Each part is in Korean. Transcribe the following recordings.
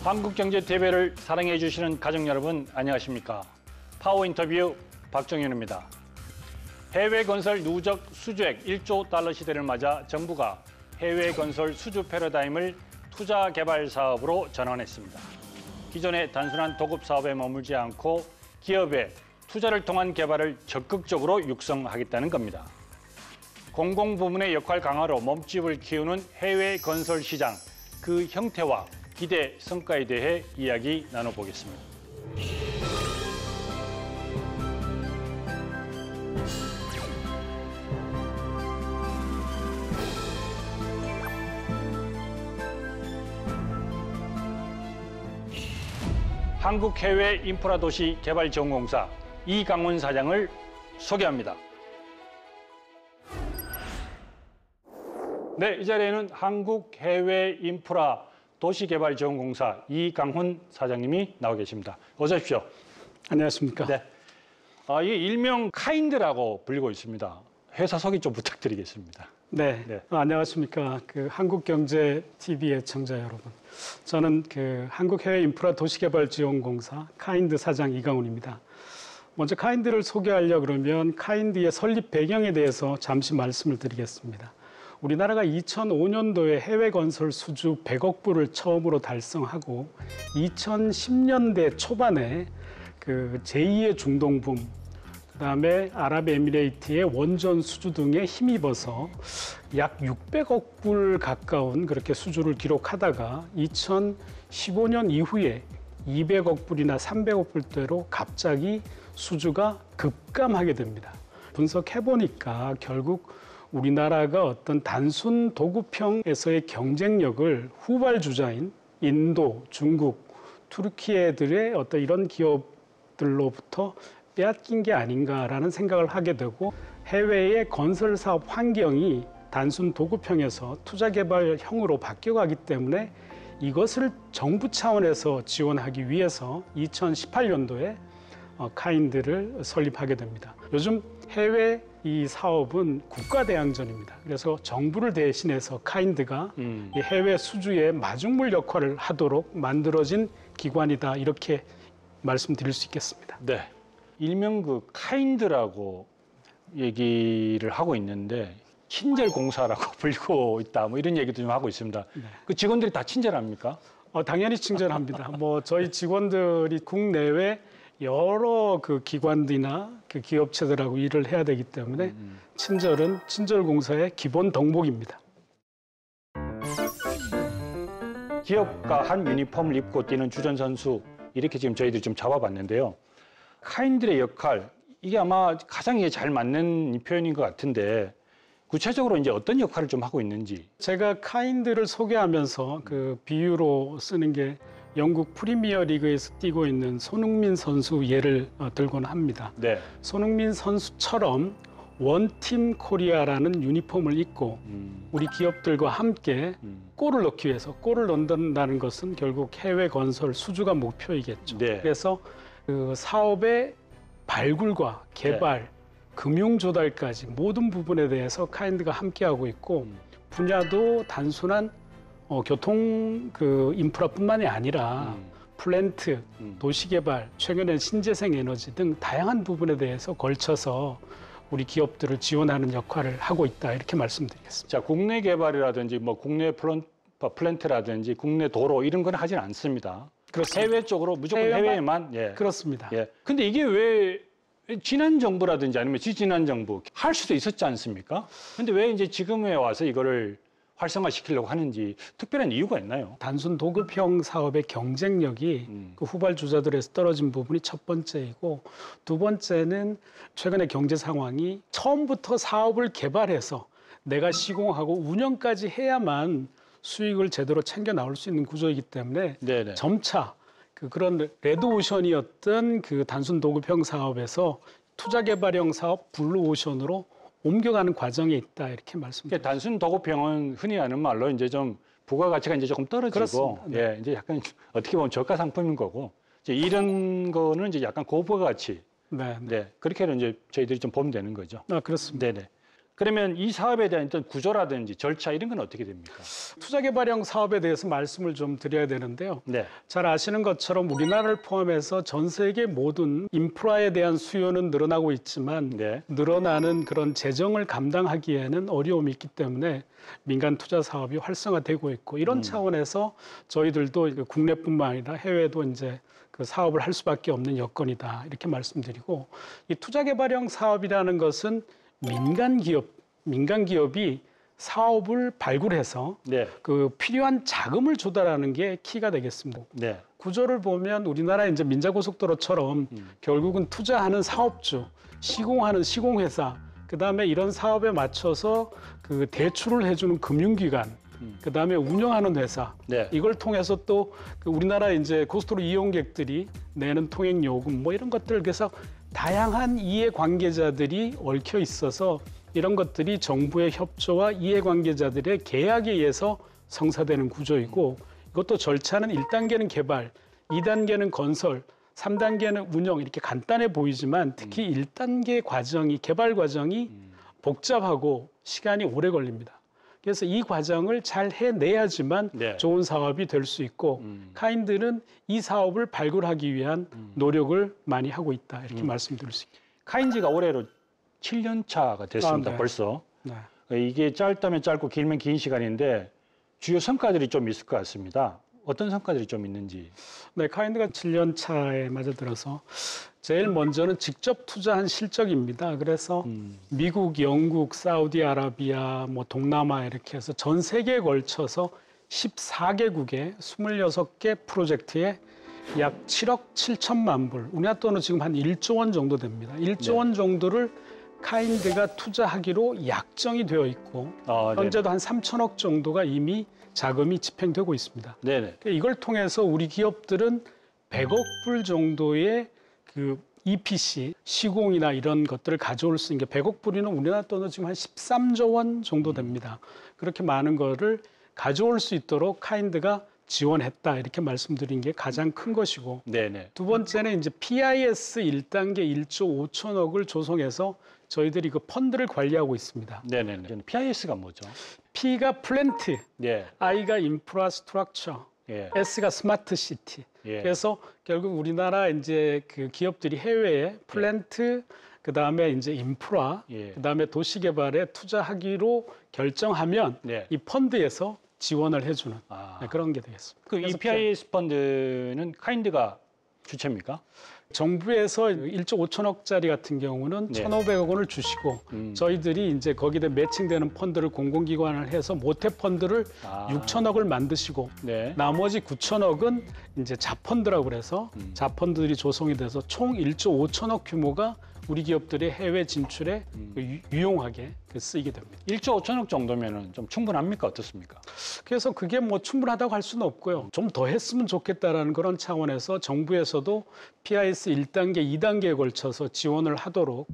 한국경제TV를 사랑해 주시는 가족 여러분 안녕하십니까? 파워 인터뷰 박정현입니다. 해외 건설 누적 수주액 1조 달러 시대를 맞아 정부가 해외 건설 수주 패러다임을 투자 개발 사업으로 전환했습니다. 기존의 단순한 도급 사업에 머물지 않고 기업의 투자를 통한 개발을 적극적으로 육성하겠다는 겁니다. 공공부문의 역할 강화로 몸집을 키우는 해외 건설 시장, 그 형태와 기대 성과에 대해 이야기 나눠보겠습니다. 한국해외인프라도시개발지원공사 이강훈 사장을 소개합니다. 네, 이 자리에는 한국해외인프라도시개발지원공사 이강훈 사장님이 나와 계십니다. 어서 오십시오. 안녕하십니까. 네. 이게 일명 카인드라고 불리고 있습니다. 회사 소개 좀 부탁드리겠습니다. 네. 안녕하십니까. 한국경제TV 애청자 여러분. 저는 한국해외인프라도시개발지원공사 카인드 사장 이강훈입니다. 먼저 카인드를 소개하려고 그러면 카인드의 설립 배경에 대해서 잠시 말씀을 드리겠습니다. 우리나라가 2005년도에 해외 건설 수주 100억 불을 처음으로 달성하고 2010년대 초반에 제2의 중동붐, 그다음에 아랍에미레이트의 원전 수주 등에 힘입어서 약 600억 불 가까운 그렇게 수주를 기록하다가 2015년 이후에 200억 불이나 300억 불대로 갑자기 수주가 급감하게 됩니다. 분석해보니까 결국 우리나라가 어떤 단순 도급형에서의 경쟁력을 후발주자인 인도, 중국, 투르키예들의 어떤 이런 기업들로부터 빼앗긴 게 아닌가라는 생각을 하게 되고, 해외의 건설 사업 환경이 단순 도급형에서 투자 개발형으로 바뀌어가기 때문에 이것을 정부 차원에서 지원하기 위해서 2018년도에 카인드를 설립하게 됩니다. 요즘 해외 이 사업은 국가대항전입니다. 그래서 정부를 대신해서 카인드가 이 해외 수주의 마중물 역할을 하도록 만들어진 기관이다, 이렇게 말씀드릴 수 있겠습니다. 네. 일명 카인드라고 얘기를 하고 있는데 친절공사라고 불리고 있다, 뭐 이런 얘기도 좀 하고 있습니다. 네. 그 직원들이 다 친절합니까? 당연히 친절합니다. 저희 직원들이 국내외 여러 기관들이나 기업체들하고 일을 해야 되기 때문에 친절은 친절공사의 기본 덕목입니다. 기업가 한 유니폼을 입고 뛰는 주전 선수, 이렇게 지금 저희들이 좀 잡아봤는데요. 카인드의 역할, 이게 아마 가장 잘 맞는 표현인 것 같은데 구체적으로 이제 어떤 역할을 좀 하고 있는지. 제가 카인드를 소개하면서 비유로 쓰는 게 영국 프리미어 리그에서 뛰고 있는 손흥민 선수 예를 들곤 합니다. 네. 손흥민 선수처럼 원팀 코리아라는 유니폼을 입고 우리 기업들과 함께 골을 넣기 위해서, 골을 넣는다는 것은 결국 해외 건설 수주가 목표이겠죠. 네. 그래서 사업의 발굴과 개발, 네, 금융 조달까지 모든 부분에 대해서 카인드가 함께하고 있고, 분야도 단순한 교통 인프라뿐만이 아니라 플랜트, 도시개발, 최근엔 신재생 에너지 등 다양한 부분에 대해서 걸쳐서 우리 기업들을 지원하는 역할을 하고 있다, 이렇게 말씀드리겠습니다. 자, 국내 개발이라든지 국내 플랜트라든지 국내 도로 이런 건 하진 않습니다. 그렇습니다. 해외 쪽으로 무조건 해외에만. 예. 그렇습니다. 예. 근데 이게 왜 지난 정부라든지 아니면 지지난 정부 할 수도 있었지 않습니까? 근데 왜 이제 지금에 와서 이거를 활성화시키려고 하는지 특별한 이유가 있나요? 단순 도급형 사업의 경쟁력이 후발주자들에서 떨어진 부분이 첫 번째이고, 두 번째는 최근의 경제 상황이 처음부터 사업을 개발해서 내가 시공하고 운영까지 해야만 수익을 제대로 챙겨 나올 수 있는 구조이기 때문에 네네, 점차 그런 레드오션이었던 단순 도급형 사업에서 투자 개발형 사업 블루오션으로 옮겨가는 과정에 있다, 이렇게 말씀드립니다. 단순 도급형은 흔히 하는 말로 이제 좀 부가가치가 이제 조금 떨어지고, 네, 예, 이제 약간 어떻게 보면 저가 상품인 거고, 이제 이런 거는 이제 약간 고부가가치. 네, 네. 그렇게는 이제 저희들이 좀 보면 되는 거죠. 그렇습니다. 네네. 그러면 이 사업에 대한 어떤 구조라든지 절차 이런 건 어떻게 됩니까? 투자개발형 사업에 대해서 말씀을 좀 드려야 되는데요. 네. 잘 아시는 것처럼 우리나라를 포함해서 전 세계 모든 인프라에 대한 수요는 늘어나고 있지만 네. 늘어나는 그런 재정을 감당하기에는 어려움이 있기 때문에 민간 투자 사업이 활성화되고 있고 이런 차원에서 저희들도 국내뿐만 아니라 해외도 이제 그 사업을 할 수밖에 없는 여건이다 이렇게 말씀드리고 이 투자개발형 사업이라는 것은 민간 기업이 사업을 발굴해서 네. 그 필요한 자금을 조달하는 게 키가 되겠습니다. 네. 구조를 보면 우리나라 이제 민자고속도로처럼 결국은 투자하는 사업주, 시공하는 시공회사, 그다음에 이런 사업에 맞춰서 그 대출을 해주는 금융기관, 그다음에 운영하는 회사, 네. 이걸 통해서 또 그 우리나라 이제 고속도로 이용객들이 내는 통행 요금 뭐 이런 것들 그래서 다양한 이해관계자들이 얽혀 있어서 이런 것들이 정부의 협조와 이해관계자들의 계약에 의해서 성사되는 구조이고 이것도 절차는 1단계는 개발, 2단계는 건설, 3단계는 운영 이렇게 간단해 보이지만 특히 1단계 과정이 개발 과정이 복잡하고 시간이 오래 걸립니다. 그래서 이 과정을 잘 해내야지만 네. 좋은 사업이 될 수 있고 카인드는 이 사업을 발굴하기 위한 노력을 많이 하고 있다 이렇게 말씀드릴 수 있습니다. 카인지가 올해로 7년 차가 됐습니다. 네. 벌써. 네. 이게 짧다면 짧고 길면 긴 시간인데 주요 성과들이 좀 있을 것 같습니다. 어떤 성과들이 좀 있는지. 네, 카인드가 7년 차에 맞아들어서 제일 먼저는 직접 투자한 실적입니다. 그래서 미국, 영국, 사우디아라비아, 뭐 동남아 이렇게 해서 전 세계에 걸쳐서 14개국의 26개 프로젝트에 약 7억 7천만 불, 우리나라 돈으로 지금 한 1조 원 정도 됩니다. 1조 원 정도를 카인드가 투자하기로 약정이 되어 있고 현재도 한 3천억 정도가 이미 자금이 집행되고 있습니다. 네네. 이걸 통해서 우리 기업들은 100억 불 정도의 그 EPC, 시공이나 이런 것들을 가져올 수 있는 게 100억 불이면 우리나라 돈으로 지금 한 13조 원 정도 됩니다. 그렇게 많은 거를 가져올 수 있도록 카인드가 지원했다 이렇게 말씀드린 게 가장 큰 것이고 네네. 두 번째는 이제 PIS 1단계 1조 5천억을 조성해서 저희들이 그 펀드를 관리하고 있습니다. 네네. PIS가 뭐죠? P가 플랜트, 네. I가 인프라스트럭처, 예. S가 스마트 시티. 예. 그래서 결국 우리나라 이제 그 기업들이 해외에 플랜트, 그 다음에 이제 인프라, 예. 그 다음에 도시 개발에 투자하기로 결정하면 네. 이 펀드에서 지원을 해주는 네, 그런 게 되겠습니다. 그 그래서 EPIS 펀드는 카인드가 주체입니까? 정부에서 1조 5천억짜리 같은 경우는 네. 1,500억 원을 주시고 저희들이 이제 거기에 매칭되는 펀드를 공공기관을 해서 모태 펀드를 6천억을 만드시고 네. 나머지 9천억은 이제 자펀드라고 그래서 자펀드들이 조성이 돼서 총 1조 5천억 규모가 우리 기업들의 해외 진출에 유용하게 쓰이게 됩니다. 1조 5천억 정도면 좀 충분합니까? 어떻습니까? 그래서 그게 뭐 충분하다고 할 수는 없고요. 좀 더 했으면 좋겠다라는 그런 차원에서 정부에서도 PIS 1단계, 2단계에 걸쳐서 지원을 하도록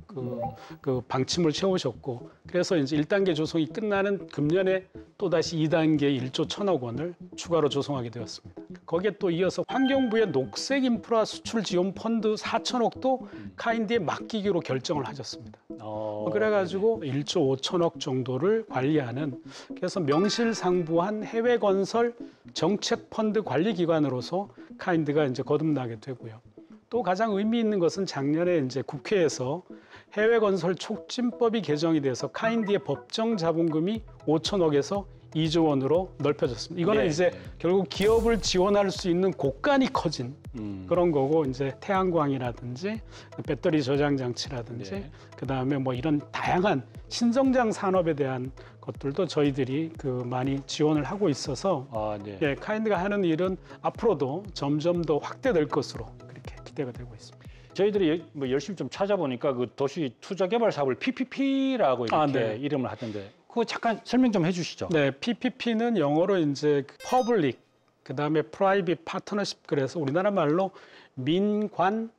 그 방침을 세우셨고 그래서 이제 1단계 조성이 끝나는 금년에 또다시 2단계 1조 1천억 원을 추가로 조성하게 되었습니다. 거기에 또 이어서 환경부의 녹색 인프라 수출 지원 펀드 4천억도 카인드에 맡기기로 결정을 하셨습니다. 그래가지고 1조 5천억 정도를 관리하는 그래서 명실상부한 해외 건설 정책 펀드 관리 기관으로서 카인드가 이제 거듭나게 되고요. 또 가장 의미 있는 것은 작년에 이제 국회에서 해외 건설 촉진법이 개정이 돼서 카인드의 법정 자본금이 5천억에서 2조 원으로 넓혀졌습니다. 이거는 네. 이제 결국 기업을 지원할 수 있는 곡간이 커진 그런 거고 이제 태양광이라든지 배터리 저장 장치라든지 네. 그다음에 뭐 이런 다양한 신성장 산업에 대한 것들도 저희들이 그 많이 지원을 하고 있어서 네. 예, 카인드가 하는 일은 앞으로도 점점 더 확대될 것으로 그렇게 기대가 되고 있습니다. 저희들이 뭐 열심히 좀 찾아보니까 그 도시 투자 개발 사업을 PPP라고 이렇게 네. 이름을 하던데 그거 잠깐 설명 좀 해주시죠. 네, PPP는 영어로 이제 퍼블릭, 그다음에 프라이빗 파트너십 그래서 우리나라 말로 민관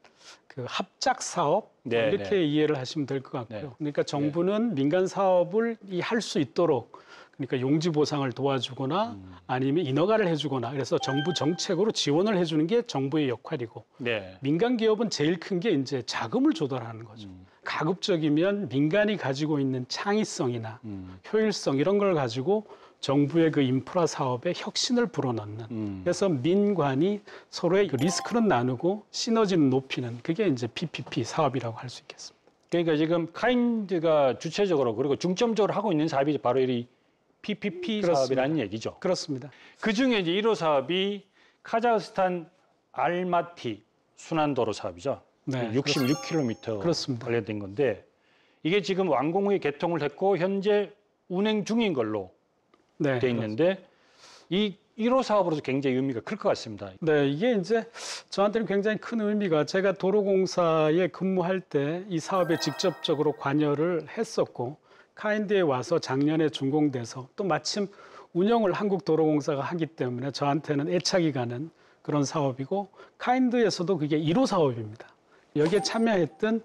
그 합작 사업 네, 이렇게 네. 이해를 하시면 될 것 같고요. 네. 그러니까 정부는 민간 사업을 할 수 있도록 그러니까 용지 보상을 도와주거나 아니면 인허가를 해주거나 그래서 정부 정책으로 지원을 해주는 게 정부의 역할이고 네. 민간 기업은 제일 큰 게 이제 자금을 조달하는 거죠. 가급적이면 민간이 가지고 있는 창의성이나 효율성 이런 걸 가지고 정부의 그 인프라 사업에 혁신을 불어넣는 그래서 민관이 서로의 그 리스크는 나누고 시너지는 높이는 그게 이제 PPP 사업이라고 할 수 있겠습니다. 그러니까 지금 카인드가 주체적으로 그리고 중점적으로 하고 있는 사업이 바로 이 PPP 그렇습니다. 사업이라는 얘기죠. 그렇습니다. 그중에 이제 1호 사업이 카자흐스탄 알마티 순환도로 사업이죠. 네, 66km 그렇습니다. 관련된 건데 이게 지금 완공 후에 개통을 했고 현재 운행 중인 걸로 네, 돼 있는데 이 1호 사업으로서 굉장히 의미가 클 것 같습니다. 네, 이게 이제 저한테는 굉장히 큰 의미가 제가 도로공사에 근무할 때 이 사업에 직접적으로 관여를 했었고 카인드에 와서 작년에 준공돼서 또 마침 운영을 한국도로공사가 하기 때문에 저한테는 애착이 가는 그런 사업이고 카인드에서도 그게 1호 사업입니다. 여기에 참여했던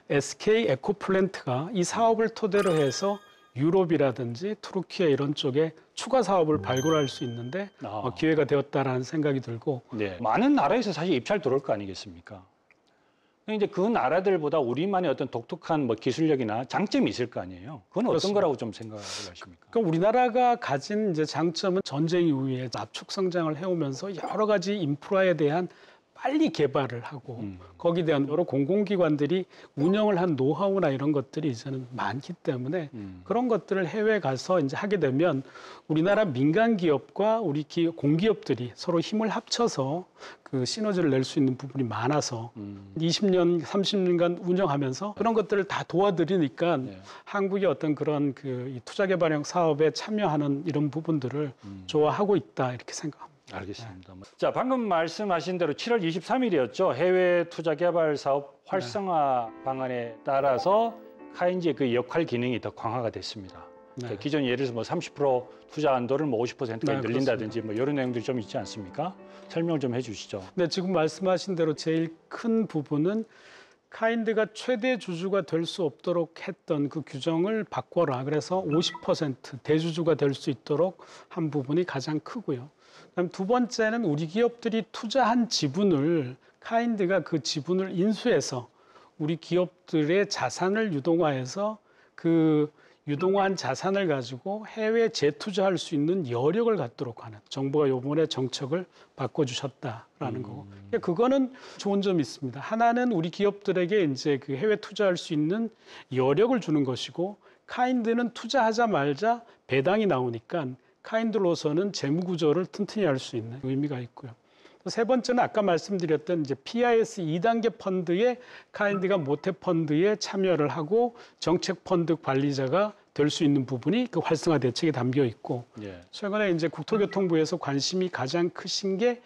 SK 에코플랜트가 이 사업을 토대로 해서 유럽이라든지 투르키예 이런 쪽에 추가 사업을 발굴할 수 있는데 기회가 되었다라는 생각이 들고 네. 많은 나라에서 사실 입찰 들어올 거 아니겠습니까? 근데 그 나라들보다 우리만의 어떤 독특한 뭐 기술력이나 장점이 있을 거 아니에요. 그건 어떤 그렇습니다. 거라고 좀 생각을 하십니까? 그러니까 우리나라가 가진 이제 장점은 전쟁 이후에 압축 성장을 해오면서 여러 가지 인프라에 대한 빨리 개발을 하고 거기에 대한 여러 공공기관들이 운영을 한 노하우나 이런 것들이 이제는 많기 때문에 그런 것들을 해외에 가서 이제 하게 되면 우리나라 민간 기업과 우리 공기업들이 서로 힘을 합쳐서 그 시너지를 낼 수 있는 부분이 많아서 20년, 30년간 운영하면서 그런 것들을 다 도와드리니까 네. 한국의 어떤 그런 그 투자개발형 사업에 참여하는 이런 부분들을 좋아하고 있다 이렇게 생각합니다. 알겠습니다. 자, 방금 말씀하신 대로 7월 23일이었죠. 해외 투자 개발 사업 활성화 방안에 따라서 카인지의 그 역할 기능이 더 강화가 됐습니다. 네. 기존 예를 들어서 뭐 30% 투자 한도를 뭐 50%까지 네, 늘린다든지 뭐 이런 내용들이 좀 있지 않습니까? 설명을 좀 해주시죠. 네, 지금 말씀하신 대로 제일 큰 부분은 카인드가 최대 주주가 될 수 없도록 했던 그 규정을 바꿔라. 그래서 50% 대주주가 될 수 있도록 한 부분이 가장 크고요. 그다음 두 번째는 우리 기업들이 투자한 지분을 카인드가 그 지분을 인수해서 우리 기업들의 자산을 유동화해서 그 유동화한 자산을 가지고 해외에 재투자할 수 있는 여력을 갖도록 하는 정부가 이번에 정책을 바꿔주셨다라는 거고 그거는 좋은 점이 있습니다. 하나는 우리 기업들에게 이제 그 해외 투자할 수 있는 여력을 주는 것이고 카인드는 투자하자 말자 배당이 나오니까 카인드로서는 재무 구조를 튼튼히 할 수 있는 의미가 있고요. 세 번째는 아까 말씀드렸던 이제 PIS 2단계 펀드에 카인드가 모태 펀드에 참여를 하고 정책 펀드 관리자가 될 수 있는 부분이 그 활성화 대책에 담겨 있고 예. 최근에 이제 국토교통부에서 관심이 가장 크신 게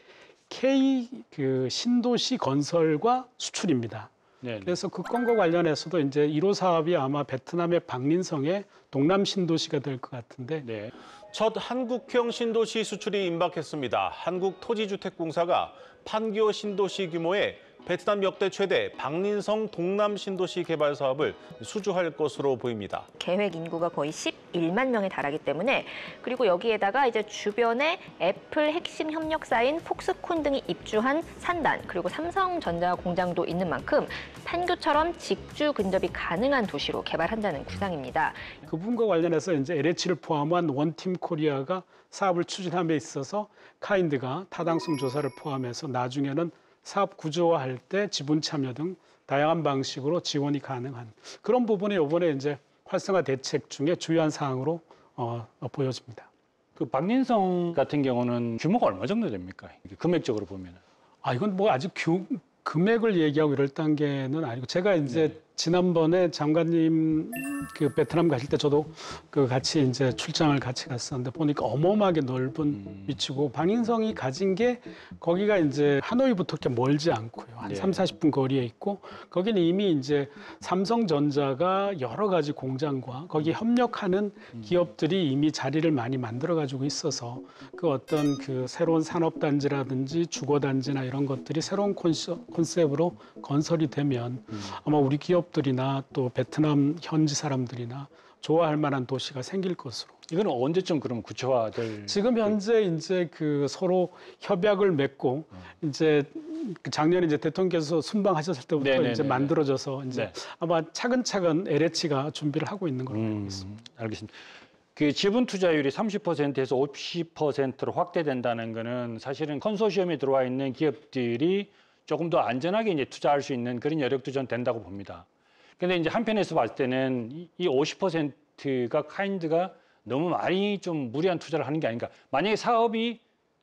K 그 신도시 건설과 수출입니다. 네. 그래서 그 건과 관련해서도 이제 1호 사업이 아마 베트남의 박린성의 동남 신도시가 될 것 같은데 네. 첫 한국형 신도시 수출이 임박했습니다. 한국토지주택공사가 판교 신도시 규모의 베트남 역대 최대 박린성 동남 신도시 개발 사업을 수주할 것으로 보입니다. 계획 인구가 거의 11만 명에 달하기 때문에 그리고 여기에다가 이제 주변에 애플 핵심 협력사인 폭스콘 등이 입주한 산단 그리고 삼성전자 공장도 있는 만큼 판교처럼 직주 근접이 가능한 도시로 개발한다는 구상입니다. 그 부분과 관련해서 이제 LH를 포함한 원팀 코리아가 사업을 추진함에 있어서 카인드가 타당성 조사를 포함해서 나중에는 사업 구조화할 때 지분 참여 등 다양한 방식으로 지원이 가능한 그런 부분이 이번에 이제 활성화 대책 중에 주요한 사항으로 보여집니다. 그 박린성 같은 경우는 규모가 얼마 정도 됩니까? 금액적으로 보면은. 이건 뭐 아직 금액을 얘기하고 이럴 단계는 아니고 제가 이제 지난번에 장관님 그 베트남 가실 때 저도 그 같이 이제 출장을 같이 갔었는데 보니까 어마어마하게 넓은 위치고 박린성이 가진 게 거기가 이제 하노이부터 이렇게 멀지 않고요. 한 3, 40분 거리에 있고 거기는 이미 이제 삼성전자가 여러 가지 공장과 거기 협력하는 기업들이 이미 자리를 많이 만들어 가지고 있어서 그 어떤 그 새로운 산업단지라든지 주거단지나 이런 것들이 새로운 컨셉으로 건설이 되면 아마 우리 기업들이나 또 베트남 현지 사람들이나 좋아할 만한 도시가 생길 것으로 이거는 언제쯤 그럼 구체화될? 지금 현재 이제 그 서로 협약을 맺고 이제 그 작년에 이제 대통령께서 순방하셨을 때부터 네네네네. 이제 만들어져서 이제 네. 아마 차근차근 LH가 준비를 하고 있는 걸로 알고 있습니다. 알겠습니다. 그 지분 투자율이 30%에서 50%로 확대된다는 거는 사실은 컨소시엄에 들어와 있는 기업들이 조금 더 안전하게 이제 투자할 수 있는 그런 여력도 전 된다고 봅니다. 근데 이제 한편에서 봤을 때는 이 50%가 카인드가 너무 많이 좀 무리한 투자를 하는 게 아닌가. 만약에 사업이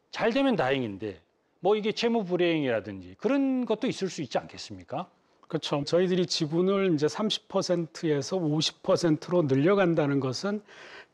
잘 되면 다행인데 뭐 이게 채무 불이행이라든지 그런 것도 있을 수 있지 않겠습니까? 그렇죠. 저희들이 지분을 이제 30%에서 50%로 늘려간다는 것은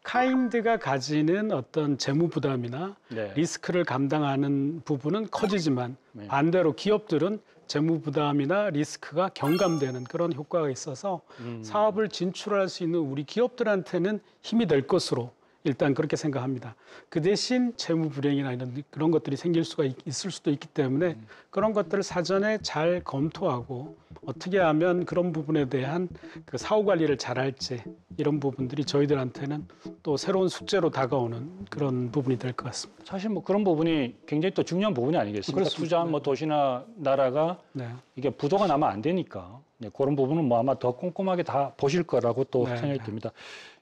카인드가 가지는 어떤 재무 부담이나 네. 리스크를 감당하는 부분은 커지지만 네. 반대로 기업들은 재무 부담이나 리스크가 경감되는 그런 효과가 있어서 사업을 진출할 수 있는 우리 기업들한테는 힘이 될 것으로 일단 그렇게 생각합니다. 그 대신 재무 불이행이나 이런 그런 것들이 생길 수가 있을 수도 있기 때문에 그런 것들을 사전에 잘 검토하고 어떻게 하면 그런 부분에 대한 그 사후 관리를 잘할지 이런 부분들이 저희들한테는 또 새로운 숙제로 다가오는 그런 부분이 될 것 같습니다. 사실 뭐 그런 부분이 굉장히 또 중요한 부분이 아니겠습니까? 그렇습니다. 투자한 뭐 도시나 나라가 네. 이게 부도가 나면 안 되니까 네, 그런 부분은 뭐 아마 더 꼼꼼하게 다 보실 거라고 또 네, 생각이 네. 듭니다.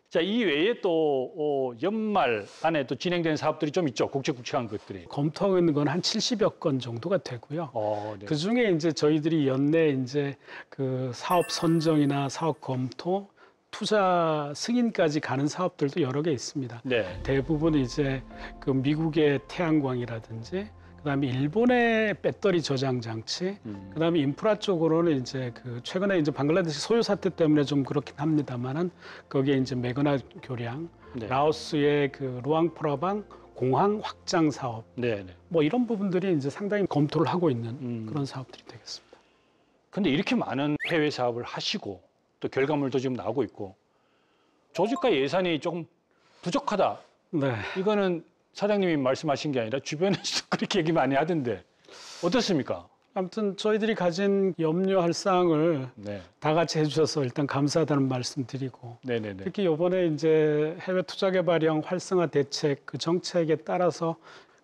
자, 이 외에 또 연말 안에 또 진행된 사업들이 좀 있죠. 굵직굵직한 것들이. 검토하고 있는 건 한 70여 건 정도가 되고요. 네. 그 중에 이제 저희들이 연내 이제 그 사업 선정이나 사업 검토, 투자 승인까지 가는 사업들도 여러 개 있습니다. 네. 대부분 이제 그 미국의 태양광이라든지 그다음에 일본의 배터리 저장 장치, 그다음에 인프라 쪽으로는 이제 그 최근에 이제 방글라데시 소요 사태 때문에 좀 그렇긴 합니다만은 거기에 이제 메거나 교량, 네. 라오스의 그 루앙프라방 공항 확장 사업, 네. 네. 뭐 이런 부분들이 이제 상당히 검토를 하고 있는 그런 사업들이 되겠습니다. 근데 이렇게 많은 해외 사업을 하시고 또 결과물도 지금 나오고 있고 조직과 예산이 조금 부족하다. 네. 이거는 사장님이 말씀하신 게 아니라 주변에서도 그렇게 얘기 많이 하던데 어떻습니까? 아무튼 저희들이 가진 염려할 사항을 네. 다 같이 해주셔서 일단 감사하다는 말씀 드리고 네네네. 특히 이번에 이제 해외 투자 개발형 활성화 대책 그 정책에 따라서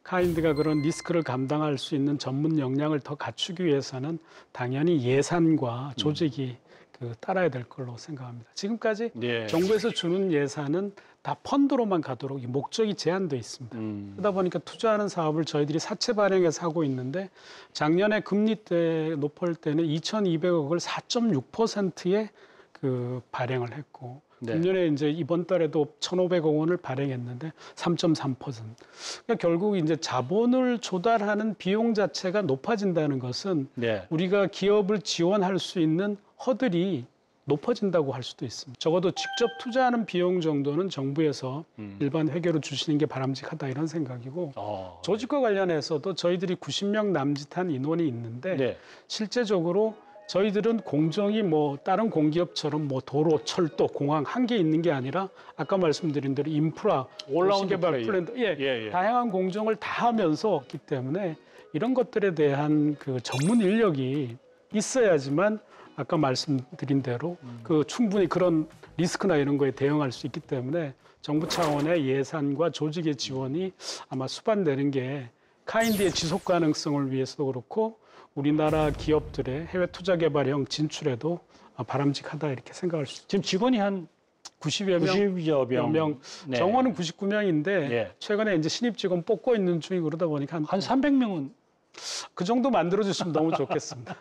카인드가 그런 리스크를 감당할 수 있는 전문 역량을 더 갖추기 위해서는 당연히 예산과 조직이 그 따라야 될 걸로 생각합니다. 지금까지 네. 정부에서 주는 예산은 다 펀드로만 가도록 이 목적이 제한돼 있습니다. 그러다 보니까 투자하는 사업을 저희들이 사채 발행해서 하고 있는데 작년에 금리 때 높을 때는 2,200억을 4.6%의 그 발행을 했고 네. 금년에 이제 이번 달에도 1,500억 원을 발행했는데 3.3%. 그러니까 결국 이제 자본을 조달하는 비용 자체가 높아진다는 것은 네. 우리가 기업을 지원할 수 있는 허들이 높아진다고 할 수도 있습니다. 적어도 직접 투자하는 비용 정도는 정부에서 일반 회계로 주시는 게 바람직하다 이런 생각이고 조직과 관련해서도 저희들이 90명 남짓한 인원이 있는데 네. 실제적으로 저희들은 공정이 뭐 다른 공기업처럼 뭐 도로, 철도, 공항 한 개 있는 게 아니라 아까 말씀드린 대로 인프라, 올라운드 도시개발 플레이. 플랜, 다양한 공정을 다 하면서 없기 때문에 이런 것들에 대한 그 전문 인력이 있어야지만 아까 말씀드린 대로 그 충분히 그런 리스크나 이런 거에 대응할 수 있기 때문에 정부 차원의 예산과 조직의 지원이 아마 수반되는 게 카인드의 지속 가능성을 위해서도 그렇고 우리나라 기업들의 해외 투자 개발형 진출에도 바람직하다 이렇게 생각할 수 있습니다. 지금 직원이 한 90여 명. 네. 정원은 99명인데 예. 최근에 이제 신입 직원 뽑고 있는 중이고 그러다 보니까 한 300명은 그 정도 만들어 주시면 너무 좋겠습니다.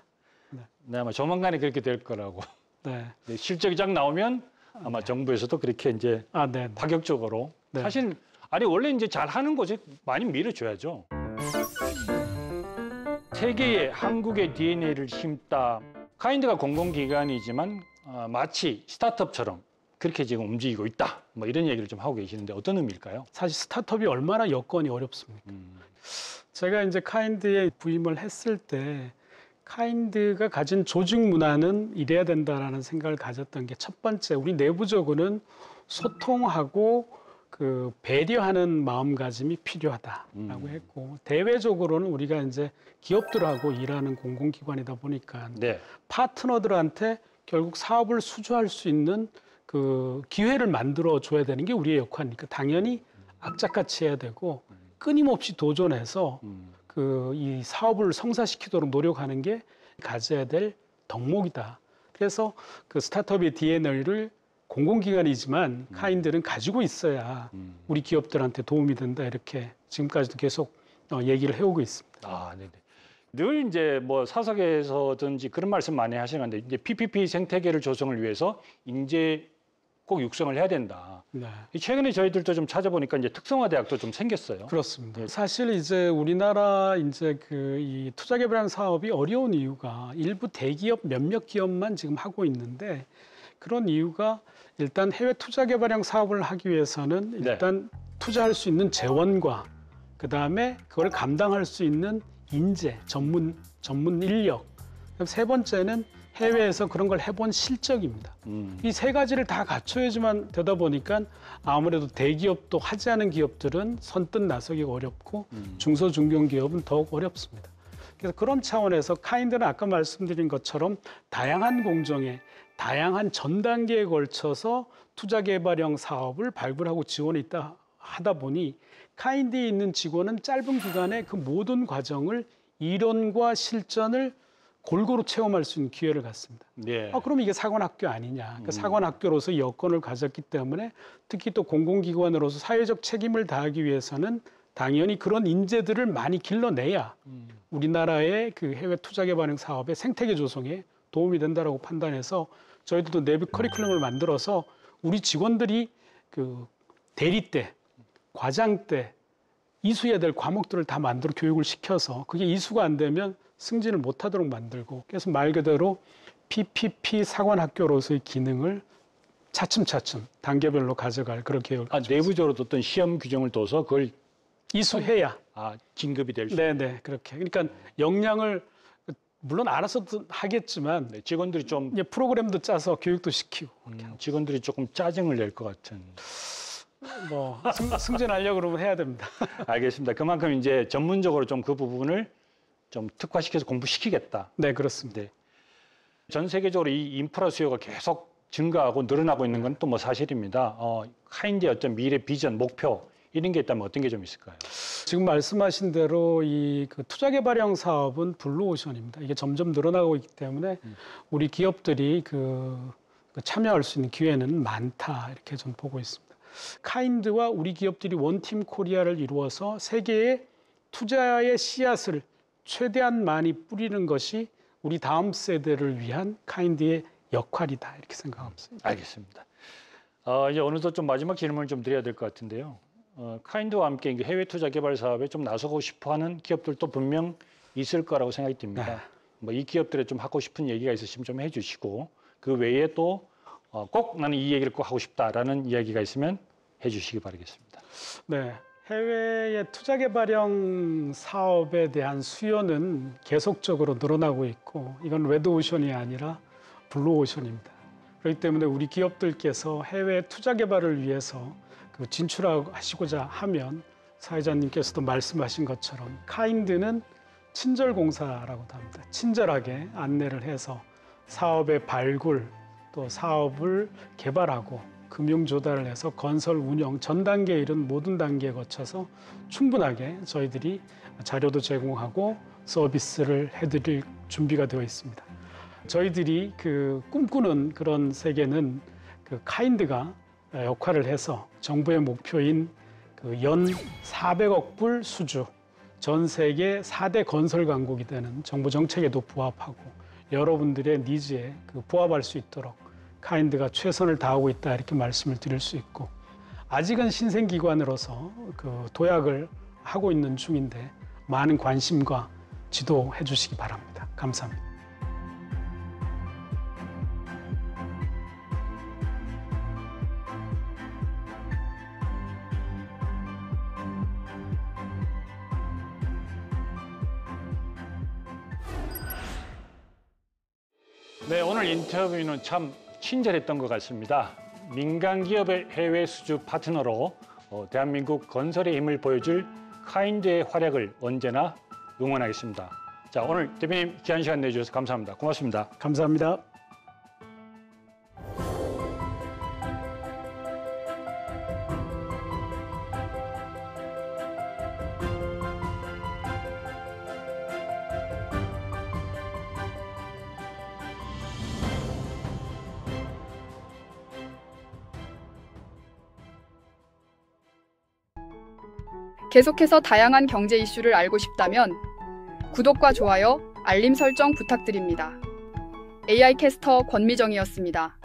네, 아마 조만간에 그렇게 될 거라고. 네. 네, 실적이 쫙 나오면 아마 정부에서도 그렇게 이제 네. 파격적으로. 네. 사실 아니 원래 이제 잘 하는 곳에 많이 밀어줘야죠. 세계에 한국의 DNA를 심다. 카인드가 공공기관이지만 마치 스타트업처럼 그렇게 지금 움직이고 있다. 뭐 이런 얘기를 좀 하고 계시는데 어떤 의미일까요? 사실 스타트업이 얼마나 여건이 어렵습니까? 제가 이제 카인드에 부임을 했을 때 카인드가 가진 조직 문화는 이래야 된다라는 생각을 가졌던 게 첫 번째, 우리 내부적으로는 소통하고 그 배려하는 마음가짐이 필요하다라고 했고 대외적으로는 우리가 이제 기업들하고 일하는 공공기관이다 보니까 네. 파트너들한테 결국 사업을 수주할 수 있는 그 기회를 만들어 줘야 되는 게 우리의 역할이니까 당연히 악착같이 해야 되고 끊임없이 도전해서 그 이 사업을 성사시키도록 노력하는 게 가져야 될 덕목이다. 그래서 그 스타트업의 DNA를 공공기관이지만 카인드는 가지고 있어야 우리 기업들한테 도움이 된다. 이렇게 지금까지도 계속 얘기를 해오고 있습니다. 아, 네네. 늘 이제 뭐 사석에서든지 그런 말씀 많이 하시는데 이제 PPP 생태계를 조성을 위해서 인재 꼭 육성을 해야 된다. 네. 최근에 저희들도 좀 찾아보니까 이제 특성화 대학도 좀 생겼어요. 그렇습니다. 사실 이제 우리나라 이제 그 이 투자개발형 사업이 어려운 이유가 일부 대기업 몇몇 기업만 지금 하고 있는데 그런 이유가 일단 해외 투자개발형 사업을 하기 위해서는 일단 투자할 수 있는 재원과 그 다음에 그걸 감당할 수 있는 인재, 전문 인력. 세 번째는 해외에서 그런 걸 해본 실적입니다. 이 세 가지를 다 갖춰야지만 되다 보니까 아무래도 대기업도 하지 않은 기업들은 선뜻 나서기가 어렵고 중소 중견 기업은 더욱 어렵습니다. 그래서 그런 차원에서 카인드는 아까 말씀드린 것처럼 다양한 공정에 다양한 전 단계에 걸쳐서 투자개발형 사업을 발굴하고 지원해 있다 하다 보니 카인드에 있는 직원은 짧은 기간에 그 모든 과정을 이론과 실전을 골고루 체험할 수 있는 기회를 갖습니다. 네. 그럼 이게 사관학교 아니냐. 그러니까 사관학교로서 여건을 가졌기 때문에 특히 또 공공기관으로서 사회적 책임을 다하기 위해서는 당연히 그런 인재들을 많이 길러내야 우리나라의 그 해외 투자개발형 사업의 생태계 조성에 도움이 된다라고 판단해서 저희들도 내부 커리큘럼을 만들어서 우리 직원들이 그 대리 때, 과장 때 이수해야 될 과목들을 다 만들어 교육을 시켜서 그게 이수가 안 되면 승진을 못하도록 만들고 그래서 말 그대로 PPP 사관학교로서의 기능을 차츰차츰 단계별로 가져갈 그런 계획을 내부적으로도 어떤 시험 규정을 둬서 그걸 이수해야 진급이 될 수. 네네 그렇게 그러니까 역량을 물론 알아서도 하겠지만 네, 직원들이 좀 프로그램도 짜서 교육도 시키고 직원들이 조금 짜증을 낼 것 같은. 뭐 승진하려고 그러면 해야 됩니다. 알겠습니다. 그만큼 이제 전문적으로 좀 그 부분을 좀 특화시켜서 공부시키겠다. 네, 그렇습니다. 네. 전 세계적으로 이 인프라 수요가 계속 증가하고 늘어나고 있는 건 또 뭐 사실입니다. 카인드의 어떤 미래 비전, 목표 이런 게 있다면 어떤 게 좀 있을까요? 지금 말씀하신 대로 이 그 투자개발형 사업은 블루오션입니다. 이게 점점 늘어나고 있기 때문에 우리 기업들이 그 참여할 수 있는 기회는 많다 이렇게 좀 보고 있습니다. 카인드와 우리 기업들이 원팀 코리아를 이루어서 세계의 투자의 씨앗을 최대한 많이 뿌리는 것이 우리 다음 세대를 위한 카인드의 역할이다 이렇게 생각합니다. 알겠습니다. 이제 어느덧 좀 마지막 질문을 좀 드려야 될 것 같은데요. 카인드와 함께 해외 투자 개발 사업에 좀 나서고 싶어하는 기업들도 분명 있을 거라고 생각이 듭니다. 뭐 이 기업들에 좀 하고 싶은 얘기가 있으시면 좀 해주시고 그 외에 또 꼭 나는 이 얘기를 꼭 하고 싶다라는 이야기가 있으면 해주시기 바라겠습니다. 네. 해외의 투자개발형 사업에 대한 수요는 계속적으로 늘어나고 있고 이건 레드오션이 아니라 블루오션입니다. 그렇기 때문에 우리 기업들께서 해외 투자개발을 위해서 그 진출하시고자 하면 사회자님께서도 말씀하신 것처럼 카인드는 친절공사라고 합니다. 친절하게 안내를 해서 사업의 발굴 또 사업을 개발하고 금융 조달을 해서 건설, 운영, 전 단계에 이른 모든 단계에 거쳐서 충분하게 저희들이 자료도 제공하고 서비스를 해드릴 준비가 되어 있습니다. 저희들이 그 꿈꾸는 그런 세계는 그 카인드가 역할을 해서 정부의 목표인 그 연 400억 불 수주, 전 세계 4대 건설 강국이 되는 정부 정책에도 부합하고 여러분들의 니즈에 그 부합할 수 있도록 카인드가 최선을 다하고 있다 이렇게 말씀을 드릴 수 있고 아직은 신생기관으로서 그 도약을 하고 있는 중인데 많은 관심과 지도해 주시기 바랍니다. 감사합니다. 네, 오늘 인터뷰는 참 친절했던 것 같습니다. 민간 기업의 해외 수주 파트너로 대한민국 건설의 힘을 보여줄 카인드의 활약을 언제나 응원하겠습니다. 자, 오늘 대표님 귀한 시간 내주셔서 감사합니다. 고맙습니다. 감사합니다. 계속해서 다양한 경제 이슈를 알고 싶다면 구독과 좋아요, 알림 설정 부탁드립니다. AI 캐스터 권미정이었습니다.